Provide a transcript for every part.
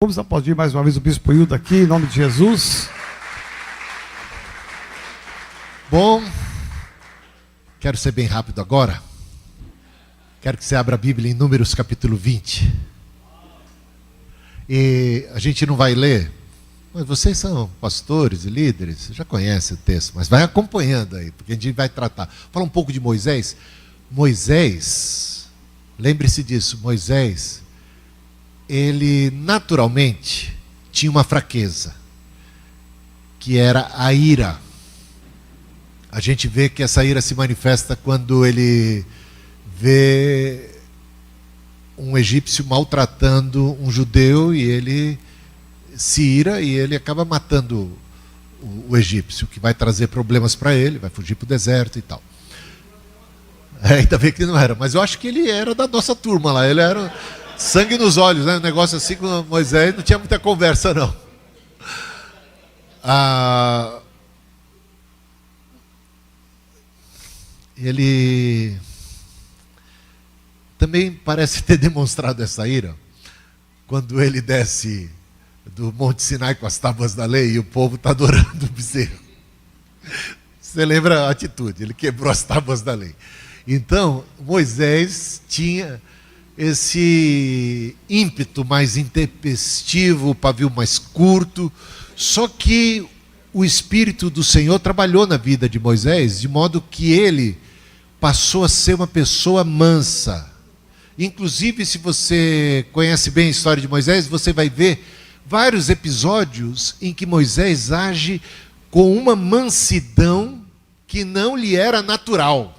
Vamos aplaudir mais uma vez o Bispo Hildo aqui, em nome de Jesus. Bom, quero ser bem rápido agora. Quero que você abra a Bíblia em Números capítulo 20. E a gente não vai ler, mas vocês são pastores e líderes, já conhecem o texto, mas vai acompanhando aí, porque a gente vai tratar. Fala um pouco de Moisés. Moisés, lembre-se disso, Moisés, ele naturalmente tinha uma fraqueza, que era a ira. A gente vê que essa ira se manifesta quando ele vê um egípcio maltratando um judeu e ele se ira e ele acaba matando o egípcio, que vai trazer problemas para ele, vai fugir para o deserto e tal. Ainda bem que ele não era, mas eu acho que ele era da nossa turma lá, ele era sangue nos olhos, né? Um negócio assim com Moisés, não tinha muita conversa não. Ele também parece ter demonstrado essa ira quando ele desce do Monte Sinai com as tábuas da lei e o povo está adorando o bezerro. Você lembra a atitude? Ele quebrou as tábuas da lei. Então, Moisés tinha esse ímpeto mais intempestivo, o pavio mais curto, só que o Espírito do Senhor trabalhou na vida de Moisés, de modo que ele passou a ser uma pessoa mansa. Inclusive, se você conhece bem a história de Moisés, você vai ver vários episódios em que Moisés age com uma mansidão que não lhe era natural,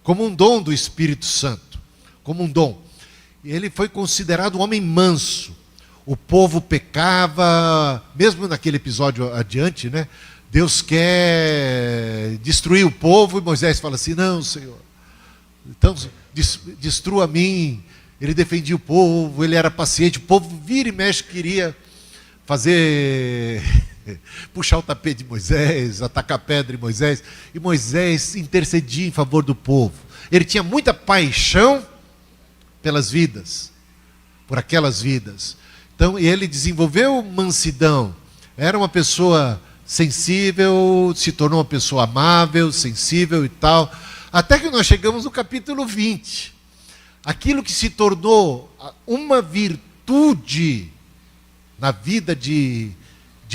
como um dom do Espírito Santo, como um dom. Ele foi considerado um homem manso. O povo pecava, mesmo naquele episódio adiante, né? Deus quer destruir o povo e Moisés fala assim, não, Senhor, então destrua a mim. Ele defendia o povo, ele era paciente, o povo vira e mexe queria fazer, puxar o tapete de Moisés, atacar pedra em Moisés, e Moisés intercedia em favor do povo. Ele tinha muita paixão pelas vidas, por aquelas vidas. Então ele desenvolveu mansidão, era uma pessoa sensível, se tornou uma pessoa amável, sensível e tal, até que nós chegamos no capítulo 20. Aquilo que se tornou uma virtude na vida de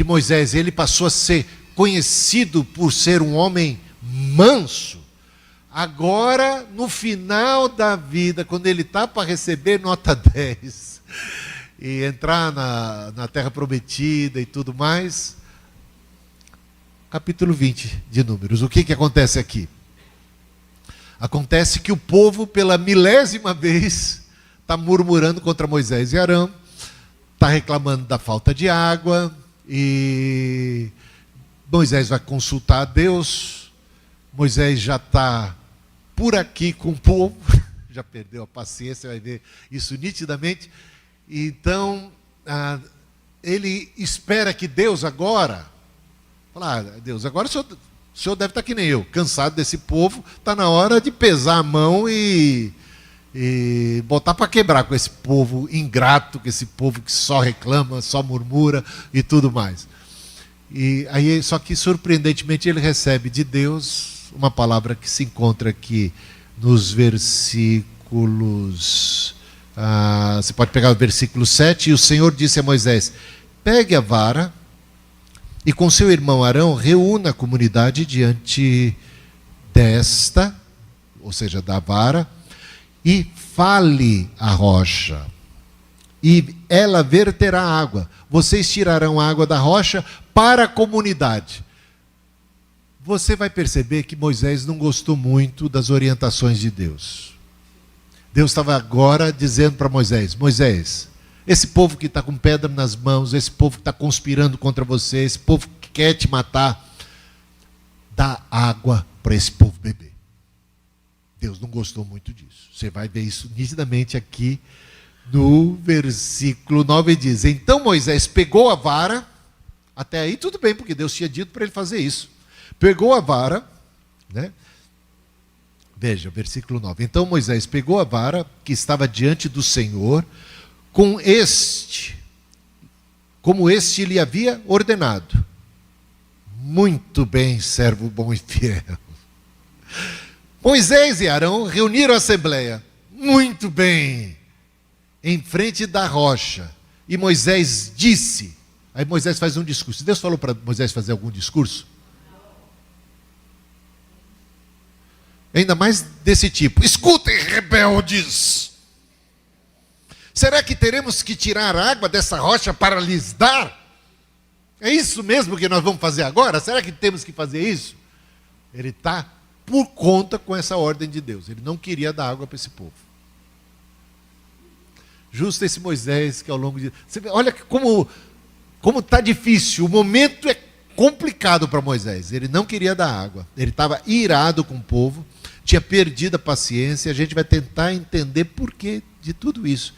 Moisés, ele passou a ser conhecido por ser um homem manso. Agora, no final da vida, quando ele está para receber nota 10 e entrar na Terra Prometida e tudo mais, capítulo 20 de Números, o que acontece aqui? Acontece que o povo, pela milésima vez, está murmurando contra Moisés e Arão, está reclamando da falta de água, e Moisés vai consultar a Deus. Moisés já está por aqui com o povo, já perdeu a paciência, vai ver isso nitidamente. Então, ele espera que Deus agora, fala, Deus, agora o senhor deve estar que nem eu, cansado desse povo, está na hora de pesar a mão e botar para quebrar com esse povo ingrato, com esse povo que só reclama, só murmura e tudo mais. E aí, só que surpreendentemente ele recebe de Deus uma palavra que se encontra aqui nos versículos, você pode pegar o versículo 7, e o Senhor disse a Moisés, pegue a vara e com seu irmão Arão reúna a comunidade diante desta, ou seja, da vara, e fale a rocha, e ela verterá água. Vocês tirarão a água da rocha para a comunidade. Você vai perceber que Moisés não gostou muito das orientações de Deus. Deus estava agora dizendo para Moisés, Moisés, esse povo que está com pedra nas mãos, esse povo que está conspirando contra você, esse povo que quer te matar, dá água para esse povo beber. Deus não gostou muito disso. Você vai ver isso nitidamente aqui no versículo 9, diz, então Moisés pegou a vara, até aí tudo bem, porque Deus tinha dito para ele fazer isso. Pegou a vara, né? Veja, versículo 9. Então Moisés pegou a vara que estava diante do Senhor, com este, como este lhe havia ordenado. Muito bem, servo bom e fiel. Moisés e Arão reuniram a assembleia. Muito bem. Em frente da rocha. E Moisés disse. Aí Moisés faz um discurso. Deus falou para Moisés fazer algum discurso? Ainda mais desse tipo. Escutem, rebeldes. Será que teremos que tirar a água dessa rocha para lhes dar? É isso mesmo que nós vamos fazer agora? Será que temos que fazer isso? Ele está por conta com essa ordem de Deus. Ele não queria dar água para esse povo. Justo esse Moisés que ao longo de... Você vê, olha como está difícil. O momento é complicado para Moisés. Ele não queria dar água. Ele estava irado com o povo. Tinha perdido a paciência. A gente vai tentar entender por que de tudo isso.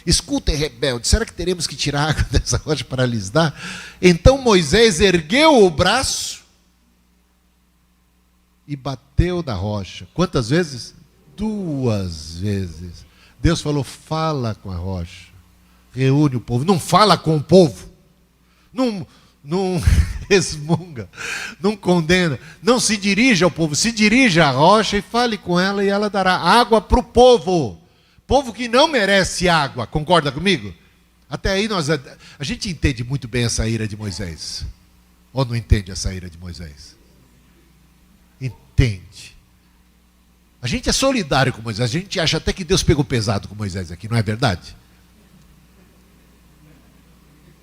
Escutem, rebeldes, será que teremos que tirar água dessa rocha para lhes dar? Então Moisés ergueu o braço e bateu na rocha. Quantas vezes? 2 vezes. Deus falou, fala com a rocha. Reúne o povo. Não fala com o povo. Não resmunga. Não condena. Não se dirige ao povo. Se dirige à rocha e fale com ela e ela dará água para o povo. Povo que não merece água, concorda comigo? Até aí a gente entende muito bem essa ira de Moisés. Ou não entende essa ira de Moisés? Entende. A gente é solidário com Moisés. A gente acha até que Deus pegou pesado com Moisés aqui, não é verdade?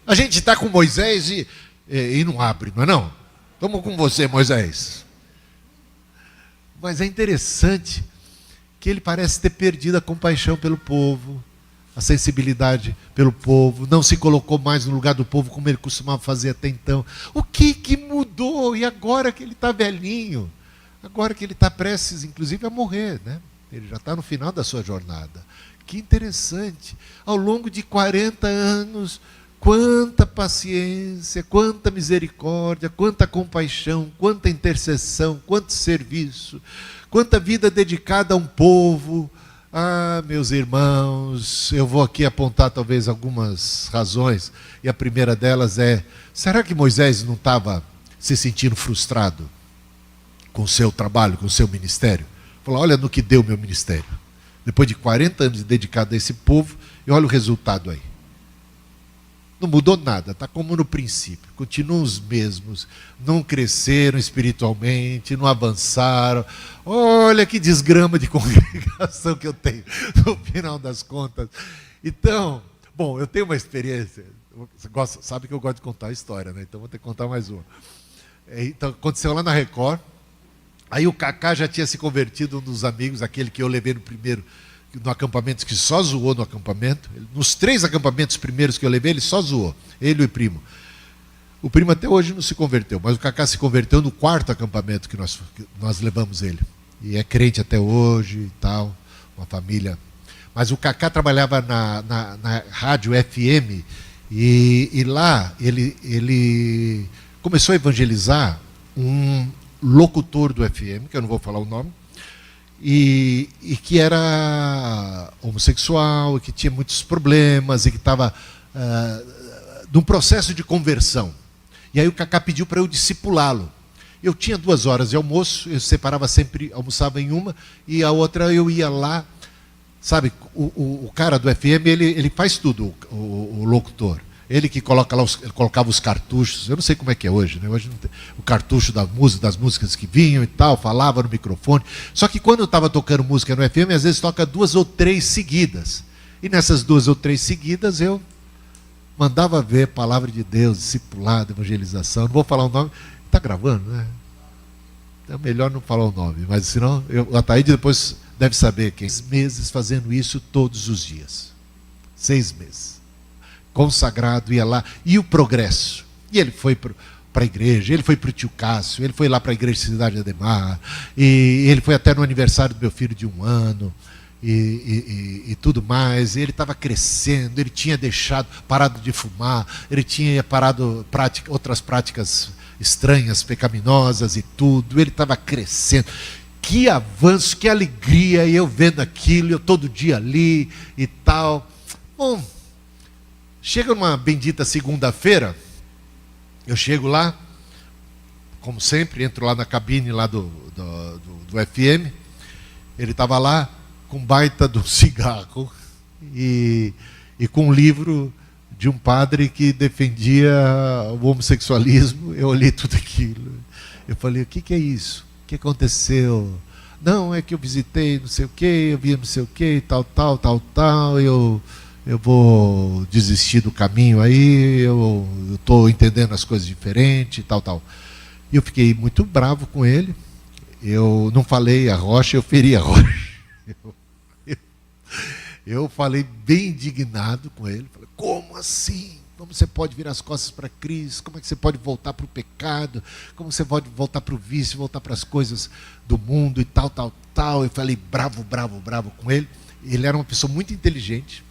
A gente está com Moisés e não abre, não é não? Estamos com você, Moisés. Mas é interessante que ele parece ter perdido a compaixão pelo povo, a sensibilidade pelo povo, não se colocou mais no lugar do povo como ele costumava fazer até então. O que mudou? E agora que ele está velhinho, agora que ele está prestes, inclusive, a morrer, né? Ele já está no final da sua jornada. Que interessante, ao longo de 40 anos, quanta paciência, quanta misericórdia, quanta compaixão, quanta intercessão, quanto serviço, quanta vida dedicada a um povo. Ah, meus irmãos, eu vou aqui apontar talvez algumas razões, e a primeira delas é, será que Moisés não estava se sentindo frustrado com o seu trabalho, com o seu ministério? Falou, olha no que deu o meu ministério. Depois de 40 anos dedicado a esse povo, e olha o resultado aí. Não mudou nada, está como no princípio, continuam os mesmos, não cresceram espiritualmente, não avançaram. Olha que desgrama de congregação que eu tenho, no final das contas. Então, bom, eu tenho uma experiência, você sabe que eu gosto de contar a história, né? Então vou ter que contar mais uma. Então, aconteceu lá na Record, aí o Cacá já tinha se convertido, um dos amigos, aquele que eu levei no primeiro, no acampamento, que só zoou no acampamento. Nos 3 acampamentos primeiros que eu levei, ele só zoou, ele e o primo. O primo até hoje não se converteu, mas o Cacá se converteu no 4º acampamento que nós levamos ele. E é crente até hoje e tal, uma família. Mas o Cacá trabalhava na rádio FM, e lá ele começou a evangelizar um locutor do FM, que eu não vou falar o nome, e que era homossexual, e que tinha muitos problemas, e que estava num processo de conversão. E aí o Cacá pediu para eu discipulá-lo. Eu tinha 2 horas de almoço, eu separava sempre, almoçava em uma, e a outra eu ia lá. Sabe, o cara do FM, ele faz tudo, o locutor. Ele que coloca lá ele colocava os cartuchos, eu não sei como é que é hoje, né? Hoje não tem, o cartucho das músicas que vinham e tal, falava no microfone. Só que quando eu estava tocando música no FM, às vezes toca 2 ou 3 seguidas. E nessas 2 ou 3 seguidas eu mandava ver palavra de Deus, discipulado, evangelização. Não vou falar o nome, está gravando, né? É melhor não falar o nome, mas senão a Taíde depois deve saber quem. 6 meses fazendo isso todos os dias. 6 meses. Consagrado, ia lá, e o progresso. E ele foi para a igreja, ele foi para o tio Cássio, ele foi lá para a igreja de Cidade Ademar, e ele foi até no aniversário do meu filho de 1 ano, e tudo mais. E ele estava crescendo, ele tinha parado de fumar, ele tinha parado outras práticas estranhas, pecaminosas e tudo, ele estava crescendo. Que avanço, que alegria, e eu vendo aquilo, eu todo dia ali e tal. Bom, Chega uma bendita segunda-feira, eu chego lá, como sempre, entro lá na cabine lá do FM, ele estava lá com baita do cigarro e com um livro de um padre que defendia o homossexualismo. Eu olhei tudo aquilo, eu falei, o que é isso? O que aconteceu? Não, é que eu visitei não sei o que, eu vi não sei o que, tal, eu vou desistir do caminho aí, eu estou entendendo as coisas diferentes, tal. E eu fiquei muito bravo com ele, eu não falei a rocha, eu feri a rocha. Eu falei bem indignado com ele, falei, como assim? Como você pode virar as costas para Cristo? Como é que você pode voltar para o pecado? Como você pode voltar para o vício, voltar para as coisas do mundo e tal. Eu falei bravo com ele. Ele era uma pessoa muito inteligente.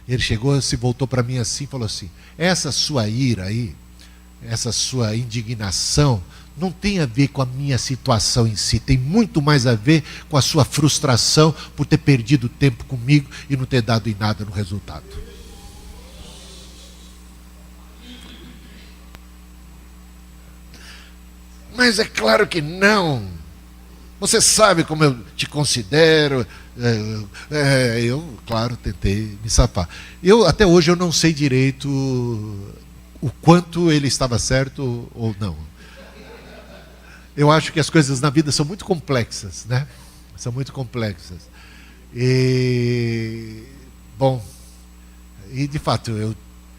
Ele chegou, se voltou para mim assim, falou assim, essa sua ira aí, essa sua indignação, não tem a ver com a minha situação em si, tem muito mais a ver com a sua frustração por ter perdido tempo comigo e não ter dado em nada no resultado. Mas é claro que não. Você sabe como eu te considero. Eu, claro, tentei me safar. Até hoje eu não sei direito o quanto ele estava certo ou não. Eu acho que as coisas na vida são muito complexas, né? São muito complexas. E de fato eu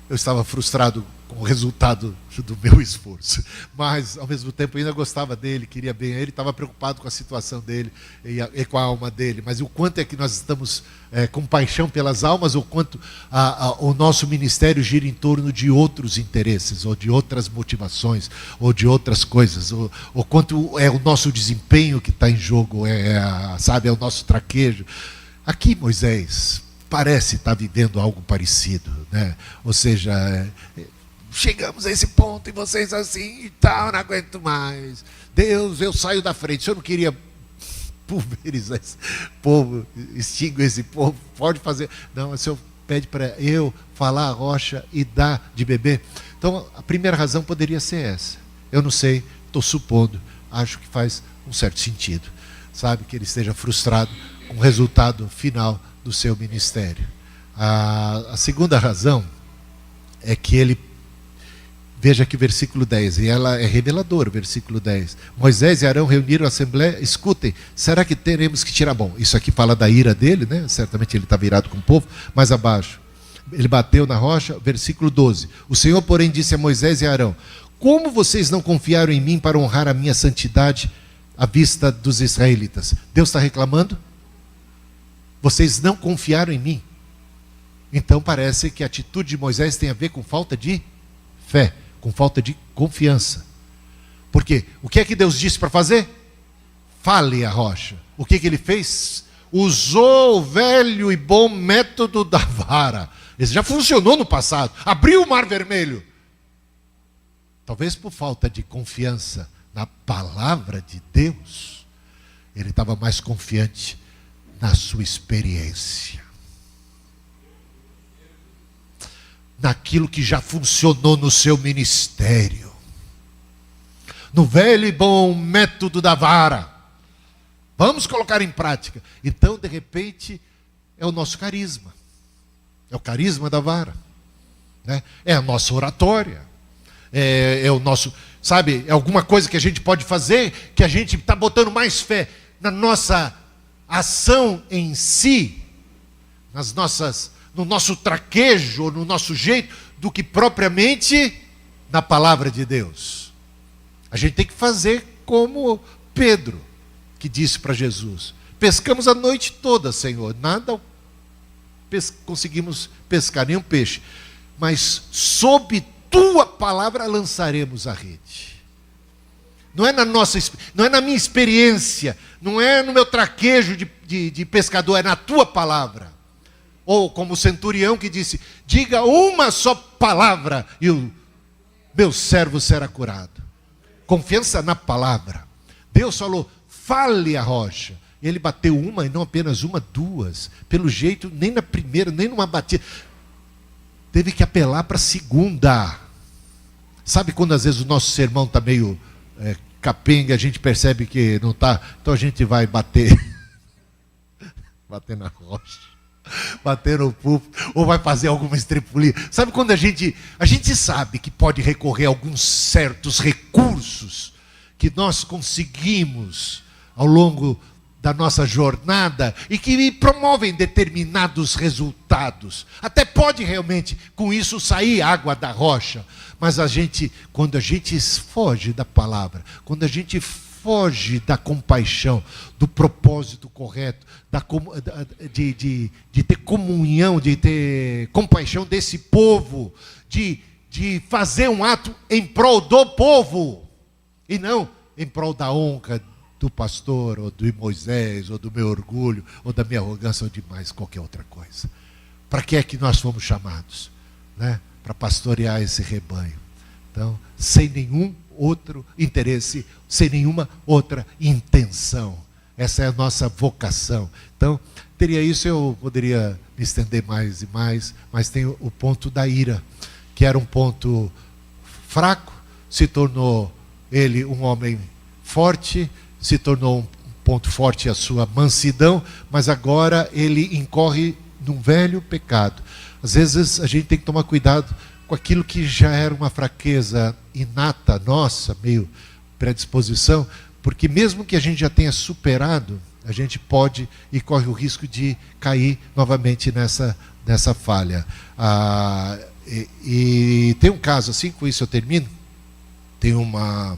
estava frustrado com o resultado do meu esforço, mas ao mesmo tempo eu ainda gostava dele, queria bem a ele, estava preocupado com a situação dele e com a alma dele, mas o quanto é que nós estamos com paixão pelas almas, o quanto o nosso ministério gira em torno de outros interesses, ou de outras motivações, ou de outras coisas, ou quanto é o nosso desempenho que está em jogo, é o nosso traquejo. Aqui Moisés parece estar vivendo algo parecido, né? Ou seja, chegamos a esse ponto e vocês assim e tal, não aguento mais. Deus, eu saio da frente. Se eu não queria pulverizar esse povo, extinguir esse povo, pode fazer. Não, o Senhor pede para eu falar a rocha e dar de beber. Então, a primeira razão poderia ser essa. Eu não sei, estou supondo, acho que faz um certo sentido. Sabe, que ele esteja frustrado com o resultado final do seu ministério. A segunda razão é que ele, veja aqui o versículo 10, e ela é reveladora, versículo 10. Moisés e Arão reuniram a assembleia, escutem, será que teremos que tirar? Bom, isso aqui fala da ira dele, né? Certamente ele está virado com o povo. Mais abaixo, ele bateu na rocha, versículo 12. O Senhor, porém, disse a Moisés e a Arão, como vocês não confiaram em mim para honrar a minha santidade à vista dos israelitas? Deus está reclamando? Vocês não confiaram em mim. Então parece que a atitude de Moisés tem a ver com falta de fé, com falta de confiança. Por quê? O que é que Deus disse para fazer? Fale a rocha. O que ele fez? Usou o velho e bom método da vara. Esse já funcionou no passado. Abriu o mar vermelho. Talvez por falta de confiança na palavra de Deus, ele estava mais confiante na sua experiência, naquilo que já funcionou no seu ministério, no velho e bom método da vara. Vamos colocar em prática. Então, de repente, é o nosso carisma, é o carisma da vara, né? É a nossa oratória, é o nosso, sabe, é alguma coisa que a gente pode fazer, que a gente está botando mais fé na nossa ação em si, no nosso traquejo, no nosso jeito, do que propriamente na palavra de Deus. A gente tem que fazer como Pedro, que disse para Jesus, pescamos a noite toda, Senhor, nada conseguimos pescar, nenhum peixe, mas sob tua palavra lançaremos a rede. Não é na minha experiência, não é no meu traquejo de pescador, é na tua palavra. Ou como o centurião que disse, diga uma só palavra e o meu servo será curado. Confiança na palavra. Deus falou, fale a rocha. Ele bateu uma e não apenas uma, duas. Pelo jeito, nem na primeira, nem numa batida. teve que apelar para a segunda. Sabe quando às vezes o nosso sermão está meio capenga, a gente percebe que não está, então a gente vai bater na rocha, bater no púlpito, ou vai fazer alguma estripulia. Sabe quando a gente sabe que pode recorrer a alguns certos recursos que nós conseguimos ao longo da nossa jornada e que promovem determinados resultados. Até pode realmente com isso sair água da rocha, mas quando a gente foge da palavra, quando a gente foge da compaixão, do propósito correto, de ter comunhão, de ter compaixão desse povo, de fazer um ato em prol do povo, e não em prol da honra do pastor, ou do Moisés, ou do meu orgulho, ou da minha arrogância, ou de mais qualquer outra coisa. Para que é que nós fomos chamados? Né? Para pastorear esse rebanho. Então, sem nenhum outro interesse, sem nenhuma outra intenção. Essa é a nossa vocação. Então, teria isso, eu poderia me estender mais e mais, mas tem o ponto da ira, que era um ponto fraco, se tornou ele um homem forte, se tornou um ponto forte a sua mansidão, mas agora ele incorre num velho pecado. Às vezes a gente tem que tomar cuidado com aquilo que já era uma fraqueza inata nossa, meio predisposição, porque mesmo que a gente já tenha superado, a gente pode e corre o risco de cair novamente nessa falha. E tem um caso assim, com isso eu termino, tem uma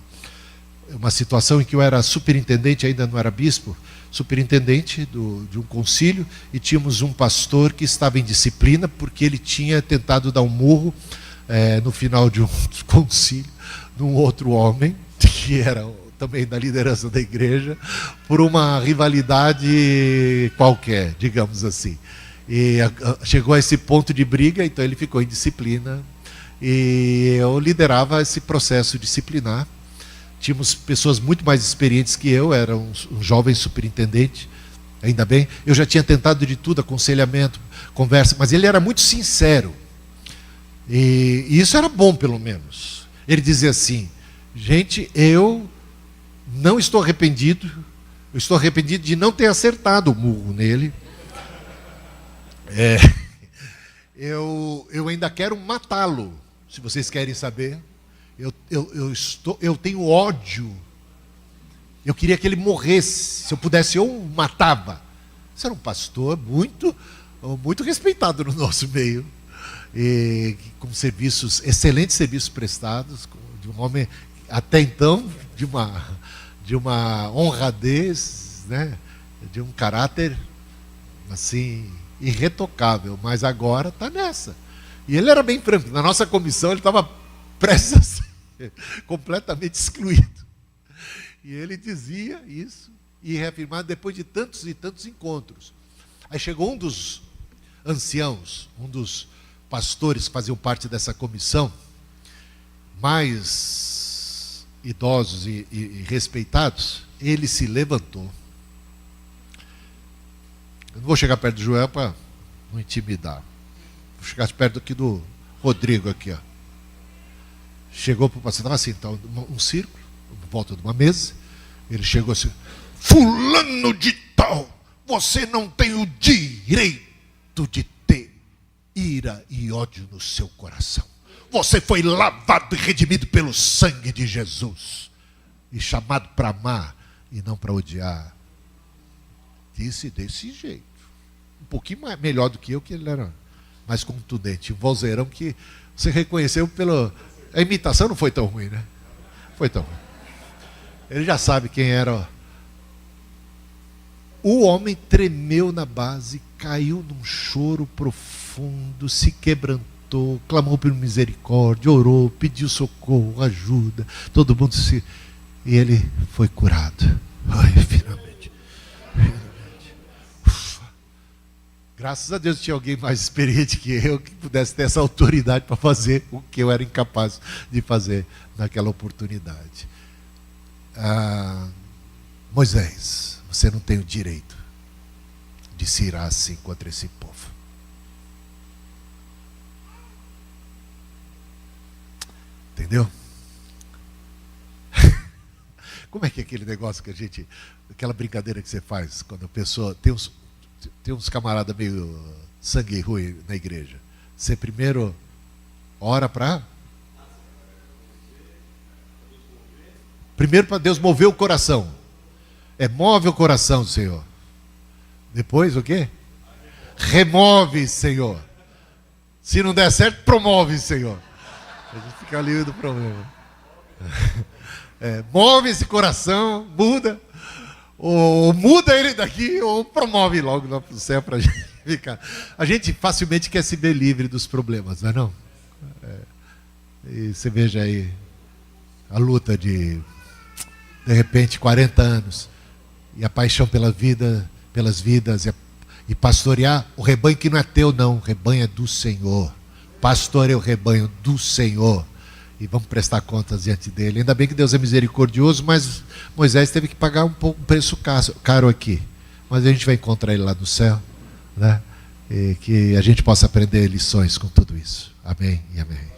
situação em que eu era superintendente, ainda não era bispo, superintendente de um concílio, e tínhamos um pastor que estava em disciplina, porque ele tinha tentado dar um murro no final de um concílio, num outro homem, que era também da liderança da igreja, por uma rivalidade qualquer, digamos assim. E chegou a esse ponto de briga, então ele ficou em disciplina, e eu liderava esse processo disciplinar. Tínhamos pessoas muito mais experientes que eu, era um jovem superintendente, ainda bem. Eu já tinha tentado de tudo, aconselhamento, conversa, mas ele era muito sincero. E isso era bom, pelo menos. Ele dizia assim: gente, eu não estou arrependido, eu estou arrependido de não ter acertado o murro nele. Eu ainda quero matá-lo, se vocês querem saber. Eu tenho ódio. Eu queria que ele morresse. Se eu pudesse, eu o matava. Esse era um pastor muito respeitado no nosso meio. E com excelentes serviços prestados, de um homem, até então, de uma honradez, né? De um caráter assim, irretocável. Mas agora está nessa. E ele era bem franco. Na nossa comissão ele estava prestes a ser completamente excluído. E ele dizia isso e reafirmava depois de tantos e tantos encontros. Aí chegou um dos anciãos, um dos pastores que faziam parte dessa comissão, mais idosos e respeitados. Ele se levantou. Eu não vou chegar perto do Joel para não intimidar. Vou chegar perto aqui do Rodrigo aqui, ó. Chegou para o pastor, estava assim, então, um círculo, em volta de uma mesa. Ele chegou assim: fulano de tal, você não tem o direito de ter ira e ódio no seu coração. Você foi lavado e redimido pelo sangue de Jesus. E chamado para amar e não para odiar. Disse desse jeito. Um pouquinho melhor do que eu, que ele era mais contundente. Um vozeirão que você reconheceu pelo... A imitação não foi tão ruim, né? Foi tão ruim. Ele já sabe quem era. Ó. O homem tremeu na base, caiu num choro profundo, se quebrantou, clamou por misericórdia, orou, pediu socorro, ajuda. Todo mundo se... E ele foi curado. Ai, finalmente. Graças a Deus tinha alguém mais experiente que eu que pudesse ter essa autoridade para fazer o que eu era incapaz de fazer naquela oportunidade. Moisés, você não tem o direito de se irar assim contra esse povo. Entendeu? Como é que é aquele negócio que a gente... Aquela brincadeira que você faz quando a pessoa... Tem uns camaradas meio sangue ruim na igreja. Você primeiro ora para... Primeiro para Deus mover o coração. Move o coração, Senhor. Depois o quê? Remove, Senhor. Se não der certo, promove, Senhor. A gente fica livre do problema. Move esse coração, muda. Ou muda ele daqui, ou promove logo lá para o céu para a gente ficar. A gente facilmente quer se ver livre dos problemas, não é não? E você veja aí a luta de repente, 40 anos. E a paixão pela vida, pelas vidas. E pastorear o rebanho que não é teu, não. O rebanho é do Senhor. Pastoreia o rebanho do Senhor. E vamos prestar contas diante dele. Ainda bem que Deus é misericordioso, mas Moisés teve que pagar um preço caro aqui. Mas a gente vai encontrar ele lá no céu, né? E que a gente possa aprender lições com tudo isso. Amém e amém.